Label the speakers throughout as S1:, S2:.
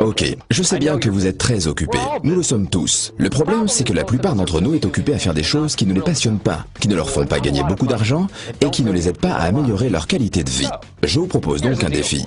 S1: Ok, je sais bien que vous êtes très occupés. Nous le sommes tous. Le problème, c'est que la plupart d'entre nous est occupés à faire des choses qui ne les passionnent pas, qui ne leur font pas gagner beaucoup d'argent et qui ne les aident pas à améliorer leur qualité de vie. Je vous propose donc un défi.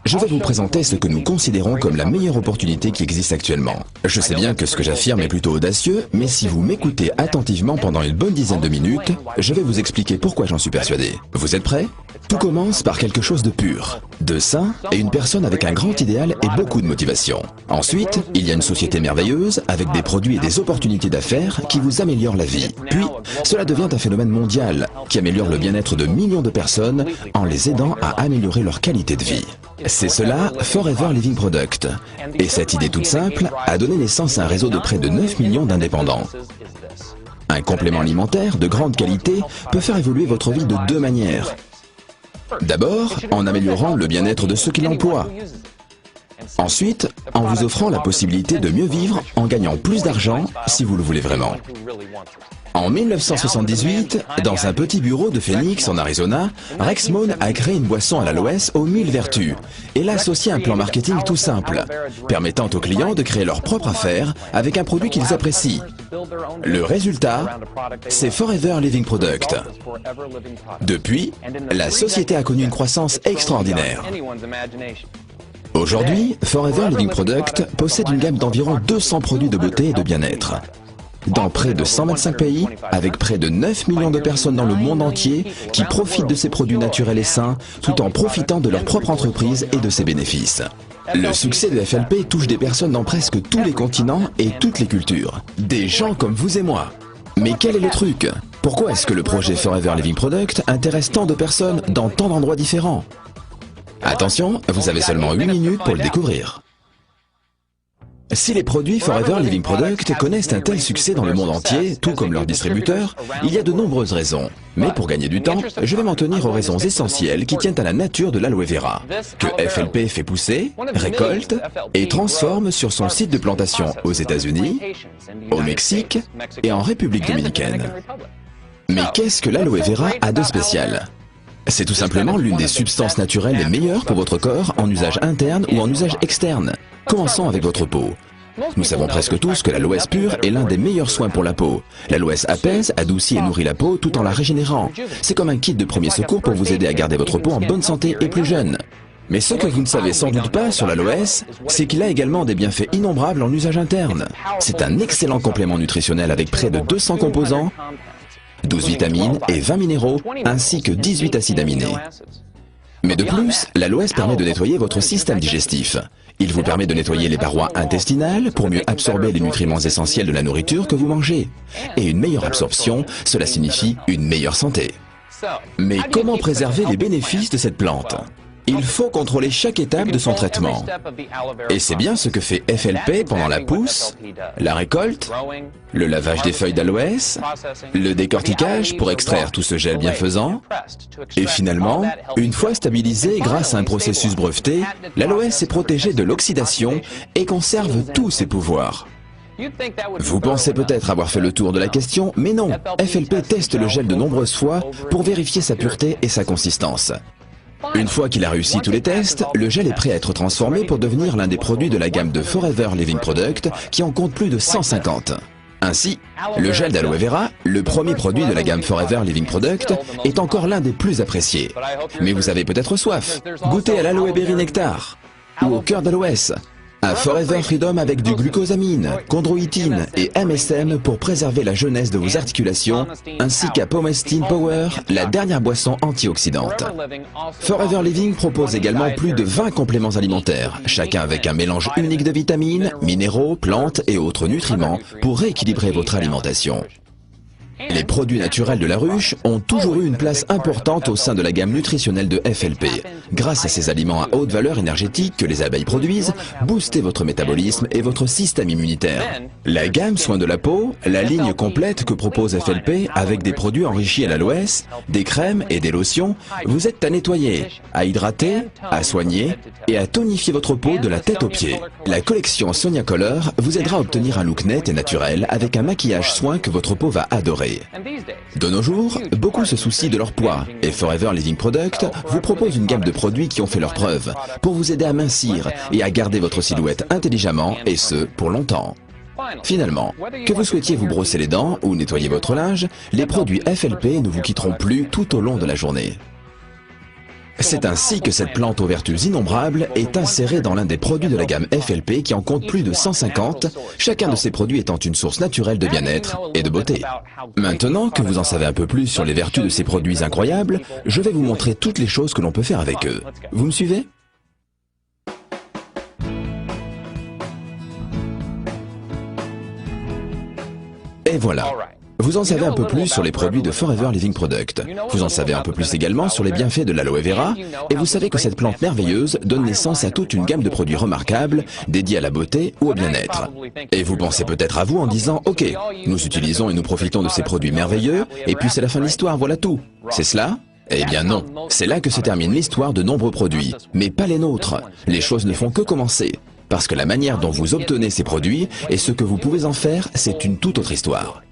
S1: Je vais vous présenter ce que nous considérons comme la meilleure opportunité qui existe actuellement. Je sais bien que ce que j'affirme est plutôt audacieux, mais si vous m'écoutez attentivement pendant une bonne dizaine de minutes, je vais vous expliquer pourquoi j'en suis persuadé. Vous êtes prêts? Tout commence par quelque chose de pur, de sain et une personne avec un grand idéal et beaucoup de motivation. Ensuite, il y a une société merveilleuse avec des produits et des opportunités d'affaires qui vous améliorent la vie. Puis, cela devient un phénomène mondial qui améliore le bien-être de millions de personnes en les aidant à améliorer leur qualité de vie. C'est cela, Forever Living Product. Et cette idée toute simple a donné naissance à un réseau de près de 9 millions d'indépendants. Un complément alimentaire de grande qualité peut faire évoluer votre vie de deux manières. D'abord, en améliorant le bien-être de ceux qui l'emploient. Ensuite, en vous offrant la possibilité de mieux vivre en gagnant plus d'argent si vous le voulez vraiment. En 1978, dans un petit bureau de Phoenix en Arizona, Rex Mohn a créé une boisson à l'aloès aux 1000 vertus et l'a associé à un plan marketing tout simple, permettant aux clients de créer leur propre affaire avec un produit qu'ils apprécient. Le résultat, c'est Forever Living Product. Depuis, la société a connu une croissance extraordinaire. Aujourd'hui, Forever Living Product possède une gamme d'environ 200 produits de beauté et de bien-être. Dans près de 125 pays, avec près de 9 millions de personnes dans le monde entier qui profitent de ces produits naturels et sains, tout en profitant de leur propre entreprise et de ses bénéfices. Le succès de FLP touche des personnes dans presque tous les continents et toutes les cultures. Des gens comme vous et moi. Mais quel est le truc? Pourquoi est-ce que le projet Forever Living Product intéresse tant de personnes dans tant d'endroits différents? Attention, vous avez seulement 8 minutes pour le découvrir. Si les produits Forever Living Product connaissent un tel succès dans le monde entier, tout comme leurs distributeurs, il y a de nombreuses raisons. Mais pour gagner du temps, je vais m'en tenir aux raisons essentielles qui tiennent à la nature de l'aloe vera, que FLP fait pousser, récolte et transforme sur son site de plantation aux États-Unis, au Mexique et en République dominicaine. Mais qu'est-ce que l'aloe vera a de spécial? C'est tout simplement l'une des substances naturelles les meilleures pour votre corps en usage interne ou en usage externe. Commençons avec votre peau. Nous savons presque tous que l'aloès pur est l'un des meilleurs soins pour la peau. L'aloès apaise, adoucit et nourrit la peau tout en la régénérant. C'est comme un kit de premier secours pour vous aider à garder votre peau en bonne santé et plus jeune. Mais ce que vous ne savez sans doute pas sur l'aloès, c'est qu'il a également des bienfaits innombrables en usage interne. C'est un excellent complément nutritionnel avec près de 200 composants, 12 vitamines et 20 minéraux, ainsi que 18 acides aminés. Mais de plus, l'aloès permet de nettoyer votre système digestif. Il vous permet de nettoyer les parois intestinales pour mieux absorber les nutriments essentiels de la nourriture que vous mangez. Et une meilleure absorption, cela signifie une meilleure santé. Mais comment préserver les bénéfices de cette plante? Il faut contrôler chaque étape de son traitement. Et c'est bien ce que fait FLP pendant la pousse, la récolte, le lavage des feuilles d'aloès, le décortiquage pour extraire tout ce gel bienfaisant, et finalement, une fois stabilisé grâce à un processus breveté, l'aloès est protégé de l'oxydation et conserve tous ses pouvoirs. Vous pensez peut-être avoir fait le tour de la question, mais non, FLP teste le gel de nombreuses fois pour vérifier sa pureté et sa consistance. Une fois qu'il a réussi tous les tests, le gel est prêt à être transformé pour devenir l'un des produits de la gamme de Forever Living Product qui en compte plus de 150. Ainsi, le gel d'aloe vera, le premier produit de la gamme Forever Living Product, est encore l'un des plus appréciés. Mais vous avez peut-être soif. Goûtez à l'aloe berry nectar ou au cœur d'aloès. À Forever Freedom avec du glucosamine, chondroïtine et MSM pour préserver la jeunesse de vos articulations, ainsi qu'à Pomestine Power, la dernière boisson antioxydante. Forever Living propose également plus de 20 compléments alimentaires, chacun avec un mélange unique de vitamines, minéraux, plantes et autres nutriments pour rééquilibrer votre alimentation. Les produits naturels de la ruche ont toujours eu une place importante au sein de la gamme nutritionnelle de FLP. Grâce à ces aliments à haute valeur énergétique que les abeilles produisent, boostez votre métabolisme et votre système immunitaire. La gamme soins de la peau, la ligne complète que propose FLP avec des produits enrichis à l'aloès, des crèmes et des lotions, vous aide à nettoyer, à hydrater, à soigner et à tonifier votre peau de la tête aux pieds. La collection Sonia Color vous aidera à obtenir un look net et naturel avec un maquillage soin que votre peau va adorer. beauté. De nos jours, beaucoup se soucient de leur poids et Forever Living Product vous propose une gamme de produits qui ont fait leurs preuves pour vous aider à mincir et à garder votre silhouette intelligemment et ce, pour longtemps. Finalement, que vous souhaitiez vous brosser les dents ou nettoyer votre linge, les produits FLP ne vous quitteront plus tout au long de la journée. C'est ainsi que cette plante aux vertus innombrables est insérée dans l'un des produits de la gamme FLP qui en compte plus de 150, chacun de ces produits étant une source naturelle de bien-être et de beauté. Maintenant que vous en savez un peu plus sur les vertus de ces produits incroyables, je vais vous montrer toutes les choses que l'on peut faire avec eux. Vous me suivez ? Et voilà. Vous en savez un peu plus sur les produits de Forever Living Product. Vous en savez un peu plus également sur les bienfaits de l'aloe vera. Et vous savez que cette plante merveilleuse donne naissance à toute une gamme de produits remarquables dédiés à la beauté ou au bien-être. Et vous pensez peut-être à vous en disant « Ok, nous utilisons et nous profitons de ces produits merveilleux, et puis c'est la fin de l'histoire, voilà tout. » C'est cela ? Eh bien non. C'est là que se termine l'histoire de nombreux produits. Mais pas les nôtres. Les choses ne font que commencer. Parce que la manière dont vous obtenez ces produits et ce que vous pouvez en faire, c'est une toute autre histoire.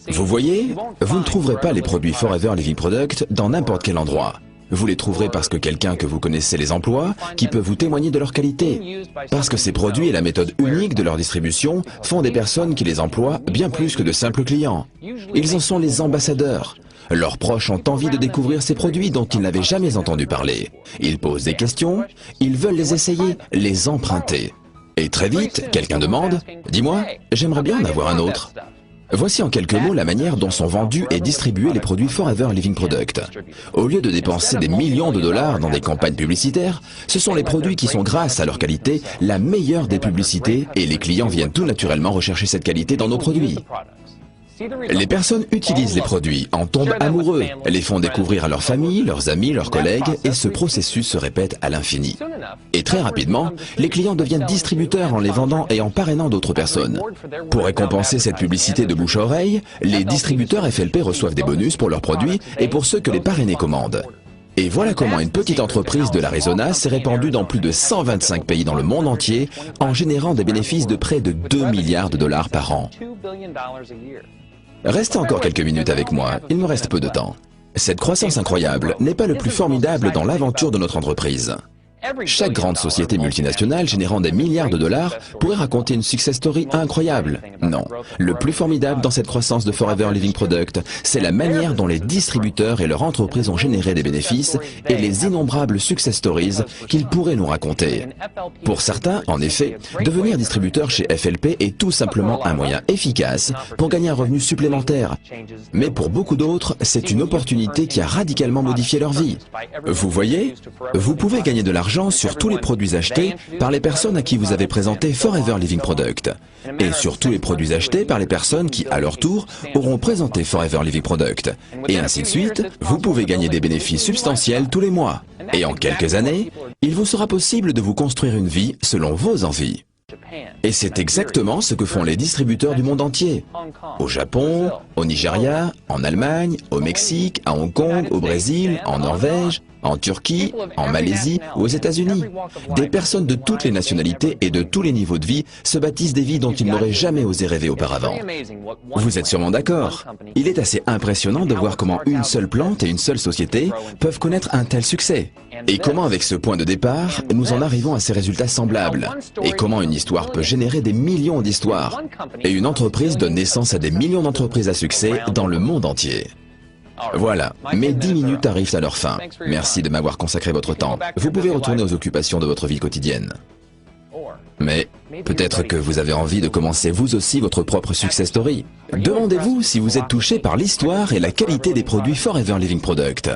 S1: Vous voyez, vous ne trouverez pas les produits Forever Living Product dans n'importe quel endroit. Vous les trouverez parce que quelqu'un que vous connaissez les emploie, qui peut vous témoigner de leur qualité. Parce que ces produits et la méthode unique de leur distribution font des personnes qui les emploient bien plus que de simples clients. Ils en sont les ambassadeurs. Leurs proches ont envie de découvrir ces produits dont ils n'avaient jamais entendu parler. Ils posent des questions, ils veulent les essayer, les emprunter. Et très vite, quelqu'un demande « Dis-moi, j'aimerais bien en avoir un autre ». Voici en quelques mots la manière dont sont vendus et distribués les produits Forever Living Product. Au lieu de dépenser des millions de dollars dans des campagnes publicitaires, ce sont les produits qui sont, grâce à leur qualité, la meilleure des publicités et les clients viennent tout naturellement rechercher cette qualité dans nos produits. Les personnes utilisent les produits, en tombent amoureux, les font découvrir à leur famille, leurs amis, leurs collègues, et ce processus se répète à l'infini. Et très rapidement, les clients deviennent distributeurs en les vendant et en parrainant d'autres personnes. Pour récompenser cette publicité de bouche à oreille, les distributeurs FLP reçoivent des bonus pour leurs produits et pour ceux que les parrainés commandent. Et voilà comment une petite entreprise de l'Arizona s'est répandue dans plus de 125 pays dans le monde entier en générant des bénéfices de près de 2 milliards de dollars par an. Restez encore quelques minutes avec moi, il me reste peu de temps. Cette croissance incroyable n'est pas le plus formidable dans l'aventure de notre entreprise. Chaque grande société multinationale générant des milliards de dollars pourrait raconter une success story incroyable. Non, le plus formidable dans cette croissance de Forever Living Product, c'est la manière dont les distributeurs et leurs entreprises ont généré des bénéfices et les innombrables success stories qu'ils pourraient nous raconter. Pour certains, en effet, devenir distributeur chez FLP est tout simplement un moyen efficace pour gagner un revenu supplémentaire. Mais pour beaucoup d'autres, c'est une opportunité qui a radicalement modifié leur vie. Vous voyez, vous pouvez gagner de l'argent sur tous les produits achetés par les personnes à qui vous avez présenté Forever Living Product et sur tous les produits achetés par les personnes qui, à leur tour, auront présenté Forever Living Product. Et ainsi de suite, vous pouvez gagner des bénéfices substantiels tous les mois. Et en quelques années, il vous sera possible de vous construire une vie selon vos envies. Et c'est exactement ce que font les distributeurs du monde entier. Au Japon, au Nigeria, en Allemagne, au Mexique, à Hong Kong, au Brésil, en Norvège, en Turquie, en Malaisie ou aux États-Unis. Des personnes de toutes les nationalités et de tous les niveaux de vie se bâtissent des vies dont ils n'auraient jamais osé rêver auparavant. Vous êtes sûrement d'accord. Il est assez impressionnant de voir comment une seule plante et une seule société peuvent connaître un tel succès. Et comment avec ce point de départ, nous en arrivons à ces résultats semblables. Et comment une histoire peut générer des millions d'histoires. Et une entreprise donne naissance à des millions d'entreprises à succès dans le monde entier. Voilà, mes 10 minutes arrivent à leur fin. Merci de m'avoir consacré votre temps. Vous pouvez retourner aux occupations de votre vie quotidienne. Mais peut-être que vous avez envie de commencer vous aussi votre propre success story. Demandez-vous si vous êtes touché par l'histoire et la qualité des produits Forever Living Product.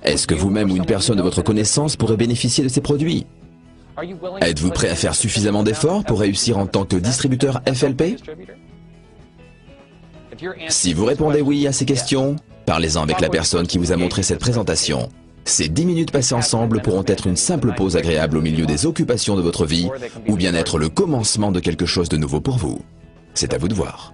S1: Est-ce que vous-même ou une personne de votre connaissance pourrait bénéficier de ces produits? Êtes-vous prêt à faire suffisamment d'efforts pour réussir en tant que distributeur FLP? Si vous répondez oui à ces questions, parlez-en avec la personne qui vous a montré cette présentation. Ces 10 minutes passées ensemble pourront être une simple pause agréable au milieu des occupations de votre vie, ou bien être le commencement de quelque chose de nouveau pour vous. C'est à vous de voir.